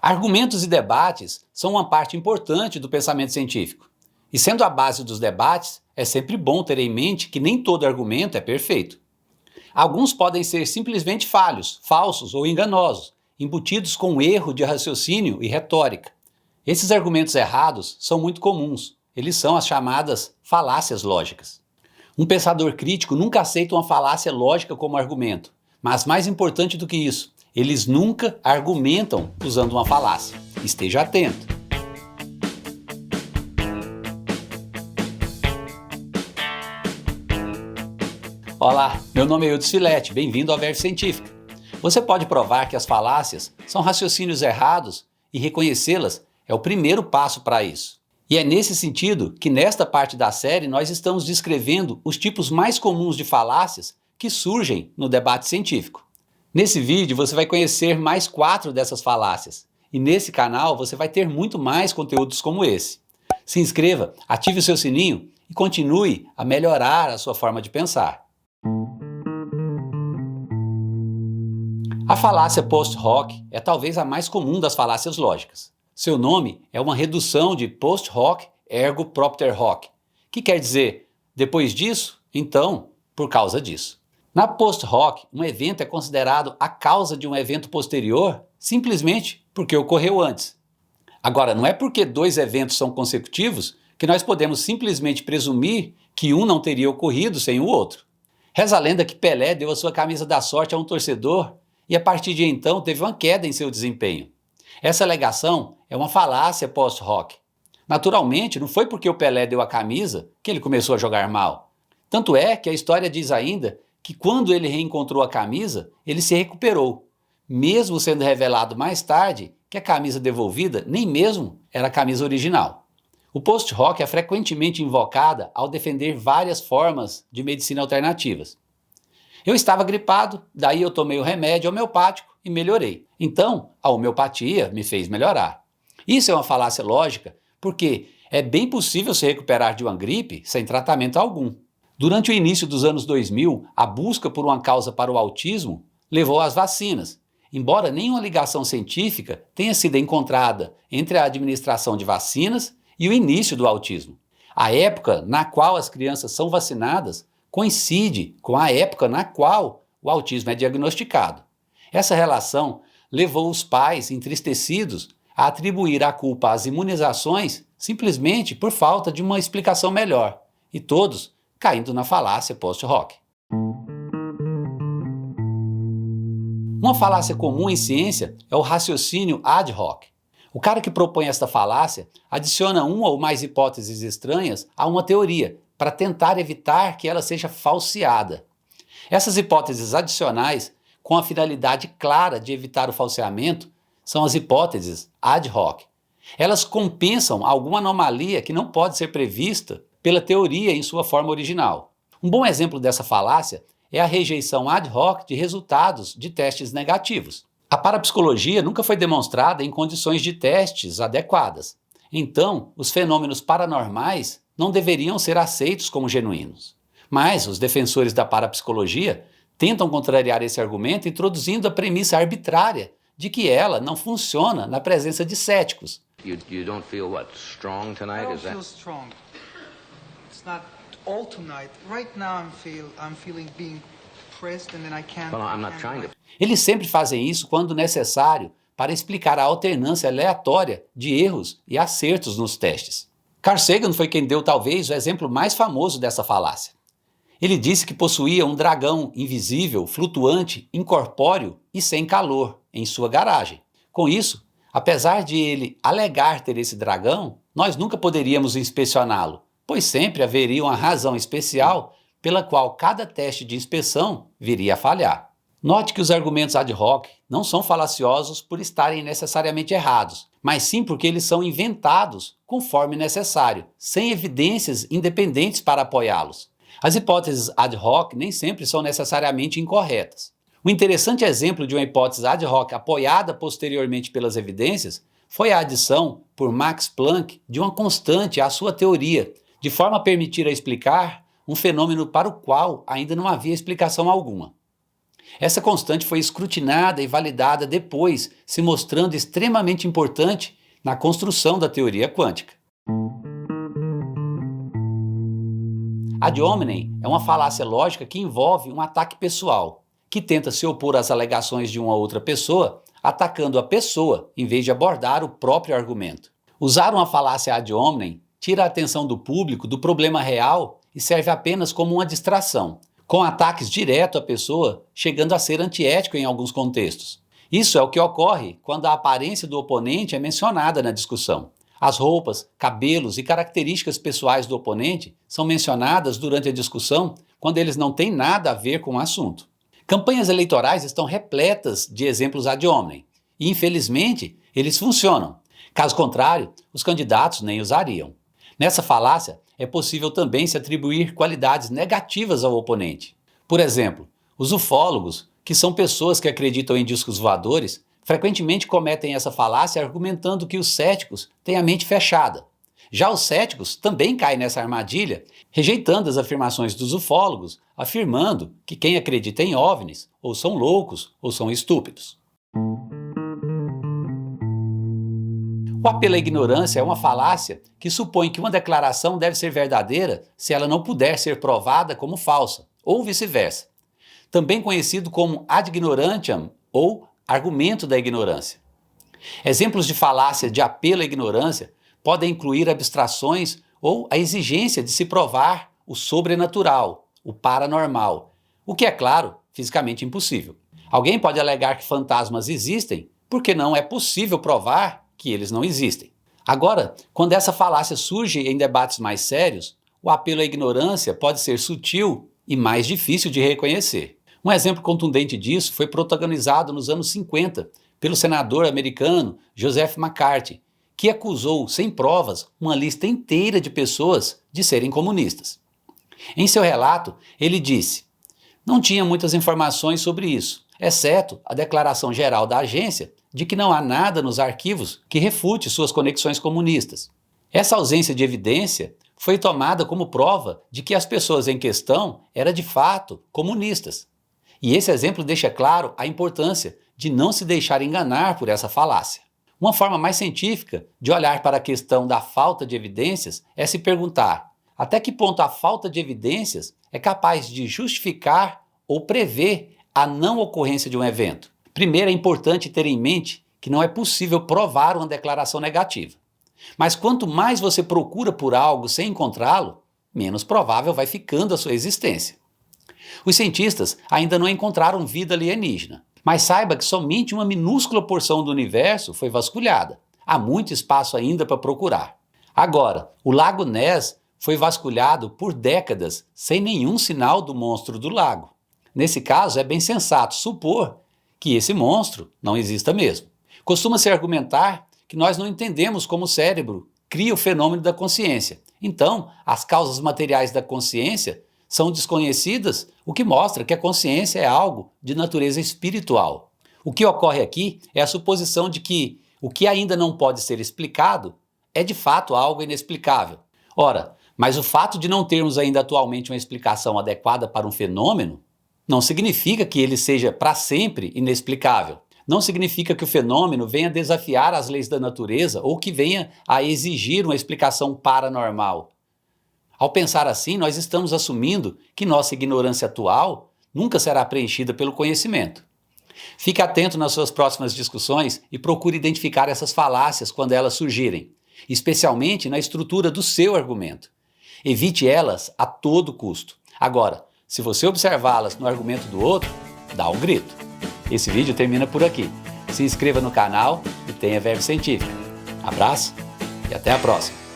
Argumentos e debates são uma parte importante do pensamento científico. E sendo a base dos debates, é sempre bom ter em mente que nem todo argumento é perfeito. Alguns podem ser simplesmente falhos, falsos ou enganosos, embutidos com erro de raciocínio e retórica. Esses argumentos errados são muito comuns. Eles são as chamadas falácias lógicas. Um pensador crítico nunca aceita uma falácia lógica como argumento. Mas mais importante do que isso, eles nunca argumentam usando uma falácia. Esteja atento. Olá, meu nome é Eudes Filete, bem-vindo ao Verve Científica. Você pode provar que as falácias são raciocínios errados e reconhecê-las é o primeiro passo para isso. E é nesse sentido que nesta parte da série nós estamos descrevendo os tipos mais comuns de falácias que surgem no debate científico. Nesse vídeo você vai conhecer mais 4 dessas falácias e nesse canal você vai ter muito mais conteúdos como esse. Se inscreva, ative o seu sininho e continue a melhorar a sua forma de pensar. A falácia post hoc é talvez a mais comum das falácias lógicas. Seu nome é uma redução de post hoc ergo propter hoc, que quer dizer, depois disso, então, por causa disso. Na post hoc, um evento é considerado a causa de um evento posterior simplesmente porque ocorreu antes. Agora, não é porque 2 eventos são consecutivos que nós podemos simplesmente presumir que um não teria ocorrido sem o outro. Reza a lenda que Pelé deu a sua camisa da sorte a um torcedor e a partir de então teve uma queda em seu desempenho. Essa alegação é uma falácia post hoc. Naturalmente, não foi porque o Pelé deu a camisa que ele começou a jogar mal. Tanto é que a história diz ainda que quando ele reencontrou a camisa, ele se recuperou, mesmo sendo revelado mais tarde que a camisa devolvida nem mesmo era a camisa original. O post hoc é frequentemente invocada ao defender várias formas de medicina alternativas. Eu estava gripado, daí eu tomei o remédio homeopático e melhorei. Então, a homeopatia me fez melhorar. Isso é uma falácia lógica, porque é bem possível se recuperar de uma gripe sem tratamento algum. Durante o início dos anos 2000, a busca por uma causa para o autismo levou às vacinas, embora nenhuma ligação científica tenha sido encontrada entre a administração de vacinas e o início do autismo. A época na qual as crianças são vacinadas coincide com a época na qual o autismo é diagnosticado. Essa relação levou os pais entristecidos a atribuir a culpa às imunizações simplesmente por falta de uma explicação melhor, e todos caindo na falácia post hoc. Uma falácia comum em ciência é o raciocínio ad hoc. O cara que propõe esta falácia adiciona uma ou mais hipóteses estranhas a uma teoria, para tentar evitar que ela seja falseada. Essas hipóteses adicionais, com a finalidade clara de evitar o falseamento, são as hipóteses ad hoc. Elas compensam alguma anomalia que não pode ser prevista pela teoria em sua forma original. Um bom exemplo dessa falácia é a rejeição ad hoc de resultados de testes negativos. A parapsicologia nunca foi demonstrada em condições de testes adequadas. Então, os fenômenos paranormais não deveriam ser aceitos como genuínos. Mas os defensores da parapsicologia tentam contrariar esse argumento introduzindo a premissa arbitrária de que ela não funciona na presença de céticos. You don't feel what, strong tonight? I don't Is that feel strong. It's not all tonight. Right now I'm feeling being pressed and then I can't. Well, I'm not trying to. Eles sempre fazem isso quando necessário para explicar a alternância aleatória de erros e acertos nos testes. Carl Sagan foi quem deu talvez o exemplo mais famoso dessa falácia. Ele disse que possuía um dragão invisível, flutuante, incorpóreo e sem calor em sua garagem. Com isso, apesar de ele alegar ter esse dragão, nós nunca poderíamos inspecioná-lo, pois sempre haveria uma razão especial pela qual cada teste de inspeção viria a falhar. Note que os argumentos ad hoc não são falaciosos por estarem necessariamente errados, mas sim porque eles são inventados conforme necessário, sem evidências independentes para apoiá-los. As hipóteses ad hoc nem sempre são necessariamente incorretas. Um interessante exemplo de uma hipótese ad hoc apoiada posteriormente pelas evidências foi a adição por Max Planck de uma constante à sua teoria, de forma a permitir a explicar um fenômeno para o qual ainda não havia explicação alguma. Essa constante foi escrutinada e validada depois, se mostrando extremamente importante na construção da teoria quântica. Ad hominem é uma falácia lógica que envolve um ataque pessoal, que tenta se opor às alegações de uma outra pessoa, atacando a pessoa em vez de abordar o próprio argumento. Usar uma falácia ad hominem tira a atenção do público do problema real e serve apenas como uma distração, com ataques direto à pessoa, chegando a ser antiético em alguns contextos. Isso é o que ocorre quando a aparência do oponente é mencionada na discussão. As roupas, cabelos e características pessoais do oponente são mencionadas durante a discussão quando eles não têm nada a ver com o assunto. Campanhas eleitorais estão repletas de exemplos ad hominem e, infelizmente, eles funcionam. Caso contrário, os candidatos nem usariam. Nessa falácia, é possível também se atribuir qualidades negativas ao oponente. Por exemplo, os ufólogos, que são pessoas que acreditam em discos voadores, frequentemente cometem essa falácia argumentando que os céticos têm a mente fechada. Já os céticos também caem nessa armadilha, rejeitando as afirmações dos ufólogos, afirmando que quem acredita em OVNIs ou são loucos ou são estúpidos. O apelo à ignorância é uma falácia que supõe que uma declaração deve ser verdadeira se ela não puder ser provada como falsa, ou vice-versa. Também conhecido como ad ignorantiam ou argumento da ignorância. Exemplos de falácia de apelo à ignorância podem incluir abstrações ou a exigência de se provar o sobrenatural, o paranormal, o que é, claro, fisicamente impossível. Alguém pode alegar que fantasmas existem porque não é possível provar que eles não existem. Agora, quando essa falácia surge em debates mais sérios, o apelo à ignorância pode ser sutil e mais difícil de reconhecer. Um exemplo contundente disso foi protagonizado nos anos 50 pelo senador americano Joseph McCarthy, que acusou, sem provas, uma lista inteira de pessoas de serem comunistas. Em seu relato, ele disse: "Não tinha muitas informações sobre isso, exceto a declaração geral da agência de que não há nada nos arquivos que refute suas conexões comunistas." Essa ausência de evidência foi tomada como prova de que as pessoas em questão eram de fato comunistas. E esse exemplo deixa claro a importância de não se deixar enganar por essa falácia. Uma forma mais científica de olhar para a questão da falta de evidências é se perguntar até que ponto a falta de evidências é capaz de justificar ou prever a não ocorrência de um evento. Primeiro, é importante ter em mente que não é possível provar uma declaração negativa. Mas quanto mais você procura por algo sem encontrá-lo, menos provável vai ficando a sua existência. Os cientistas ainda não encontraram vida alienígena, mas saiba que somente uma minúscula porção do universo foi vasculhada. Há muito espaço ainda para procurar. Agora, o Lago Ness foi vasculhado por décadas sem nenhum sinal do monstro do lago. Nesse caso, é bem sensato supor que esse monstro não exista mesmo. Costuma-se argumentar que nós não entendemos como o cérebro cria o fenômeno da consciência. Então, as causas materiais da consciência são desconhecidas, o que mostra que a consciência é algo de natureza espiritual. O que ocorre aqui é a suposição de que o que ainda não pode ser explicado é de fato algo inexplicável. Ora, mas o fato de não termos ainda atualmente uma explicação adequada para um fenômeno não significa que ele seja para sempre inexplicável. Não significa que o fenômeno venha desafiar as leis da natureza ou que venha a exigir uma explicação paranormal. Ao pensar assim, nós estamos assumindo que nossa ignorância atual nunca será preenchida pelo conhecimento. Fique atento nas suas próximas discussões e procure identificar essas falácias quando elas surgirem, especialmente na estrutura do seu argumento. Evite elas a todo custo. Agora, se você observá-las no argumento do outro, dá um grito. Esse vídeo termina por aqui. Se inscreva no canal e tenha Verve Científica. Abraço e até a próxima!